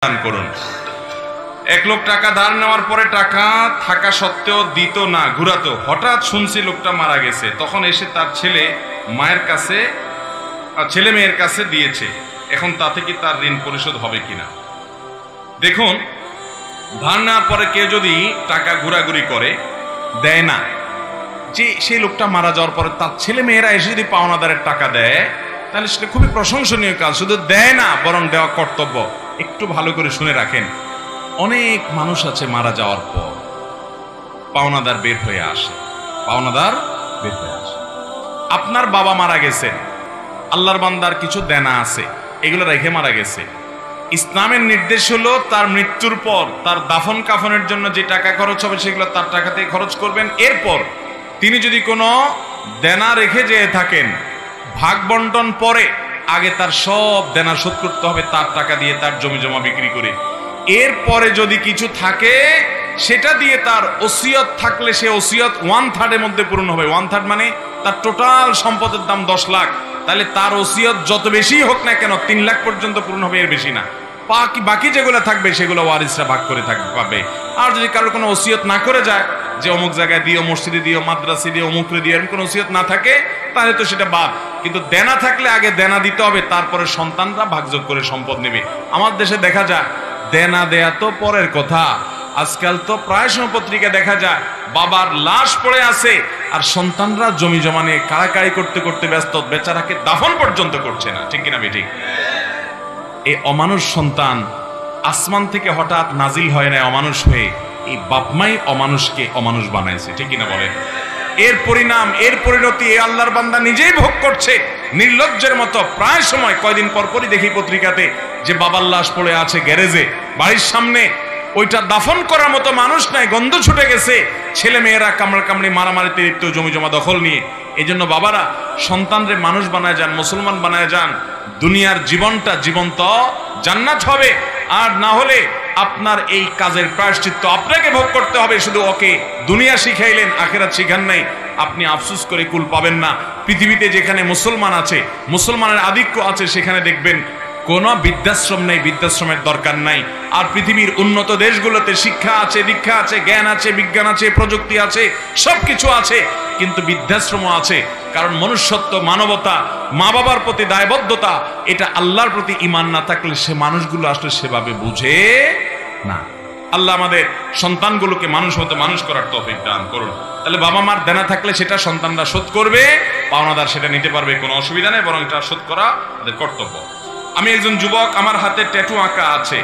দান করুন। এক লোক টাকা ধার নেওয়ার পরে টাকা থাকা সত্ত্বেও দিত না, ঘুরাতো। হঠাৎ শুনছি লোকটা মারা গেছে, তখন এসে তার ছেলে মেয়ের কাছে দিয়েছে। এখন তাতে কি তার ঋণ পরিশোধ হবে কিনা? দেখুন, ধার নেওয়ার পরে কেউ যদি টাকা ঘোরাঘুরি করে দেয় না, যে সেই লোকটা মারা যাওয়ার পরে তার ছেলে মেয়েরা এসে যদি পাওনাদারের টাকা দেয়, তাহলে সেটা খুবই প্রশংসনীয় কাজ। শুধু দেয় না, বরং দেওয়া কর্তব্য। একটু ভালো করে শুনে রাখেন, অনেক মানুষ আছে মারা যাওয়ার পর পাওনাদার বের হয়ে আসে। আপনার বাবা মারা গেছেন, আল্লাহর বান্দার কিছু দেনা আছে, এগুলো রেখে মারা গেছে। ইসলামের নির্দেশ হলো তার মৃত্যুর পর তার দাফন কাফনের জন্য যে টাকা খরচ হবে সেগুলো তার টাকাতেই খরচ করবেন। এরপর তিনি যদি কোনো দেনা রেখে যেয়ে থাকেন, ভাগ বন্টন পরে আগে তার সব দেনা শোধ করতে হবে তার টাকা দিয়ে, তার জমি জমা বিক্রি করে। এরপরে যদি কিছু থাকে সেটা দিয়ে তার ওসিয়ত থাকলে সে ওসিয়ত 1/3 এর মধ্যে পূরণ হবে। 1/3 মানে তার টোটাল সম্পদের দাম 10 লাখ, তাহলে তার ওসিয়ত যত বেশি হোক না কেন 3 লাখ পর্যন্ত পূরণ হবে, এর বেশি না। বাকি যেগুলো থাকবে সেগুলো ওয়ারিসরা ভাগ করে পাবে। আর যদি কারোর কোনো ওসিয়ত না করে যায় যে অমুক জায়গায় দিও, মসজিদে দিও, মাদ্রাসে দিও, অমুকরে দিও, এরকম কোনো ওসিয়ত না থাকে, তাহলে তো সেটা বাদ। কিন্তু দেনা থাকলে আগে দেনা দিতে হবে, তারপরে সন্তানরা ভাগযোগ করে সম্পদ নেবে। আমার দেশে দেখা যায় দেনা দেয়া তো পরের কথা, আজকাল তো প্রায় সময় পত্রিকা দেখা যায় বাবার লাশ পড়ে আছে আর সন্তানরা জমি জমা নিয়ে কাড়াকাড়ি করতে করতে ব্যস্ত, বেচারাকে দাফন পর্যন্ত করছে না। ঠিক কিনা বেঠিক? এই অমানুষ সন্তান আসমান থেকে হঠাৎ নাজিল হয় না অমানুষ হয়ে, এই বাপমাই অমানুষকে অমানুষ বানাইছে। ঠিক কিনা বলে? এর পরিণাম, এর পরিণতি এই আল্লাহর বান্দা নিজেই ভোগ করছে নির্লজ্জের মতো। প্রায় সময় কয়দিন পরপরই দেখি পত্রিকাতে যে বাবার লাশ পড়ে আছে গ্যারেজে, বাড়ির সামনে। ওইটা দাফন করার মতো মানুষ নাই, গন্ধ ছুটে গেছে। ছেলে মেয়েরা কামড়াকামড়ি মারামারিতে লিপ্ত, জমি জমা দখল নিয়ে। এই জন্য বাবারা সন্তানরে মানুষ বানায় যান, মুসলমান বানায় যান। দুনিয়ার জীবনটা জীবন্ত জান্নাত হবে। আর না হলে আপনার এই কাজের প্রায়শ্চিত্ত আপনাকে ভোগ করতে হবে। শুধু ওকে দুনিয়া শিখাইলেন, আখিরাত শিখান নাই, আপনি আফসোস করে কুল পাবেন না। পৃথিবীতে যেখানে মুসলমান আছে, মুসলমানের আধিক্য আছে, সেখানে দেখবেন কোন বৃদ্ধাশ্রম নেই, বৃদ্ধাশ্রমের দরকার নাই। আর পৃথিবীর উন্নত দেশগুলোতে শিক্ষা আছে, দীক্ষা আছে, জ্ঞান আছে, বিজ্ঞান আছে, প্রযুক্তি আছে, সবকিছু আছে, কিন্তু বৃদ্ধাশ্রমও আছে। কারণ মনুষ্যত্ব, মানবতা, মা বাবার প্রতি দায়বদ্ধতা, এটা আল্লাহর প্রতি ঈমান না থাকলে সে মানুষগুলো আসলে সেভাবে বুঝে না। আল্লাহ আমাদের সন্তানগুলোকে মানুষ মতো মানুষ করার তৌফিক দান করুন। তাহলে বাবা মার দেনা থাকলে সেটা সন্তানরা শোধ করবে, পাওনাদার সেটা নিতে পারবে, কোনো অসুবিধা নেই, বরং এটা শোধ করা তাদের কর্তব্য। আমি একজন যুবক, আমার হাতে ট্যাটু আঁকা আছে।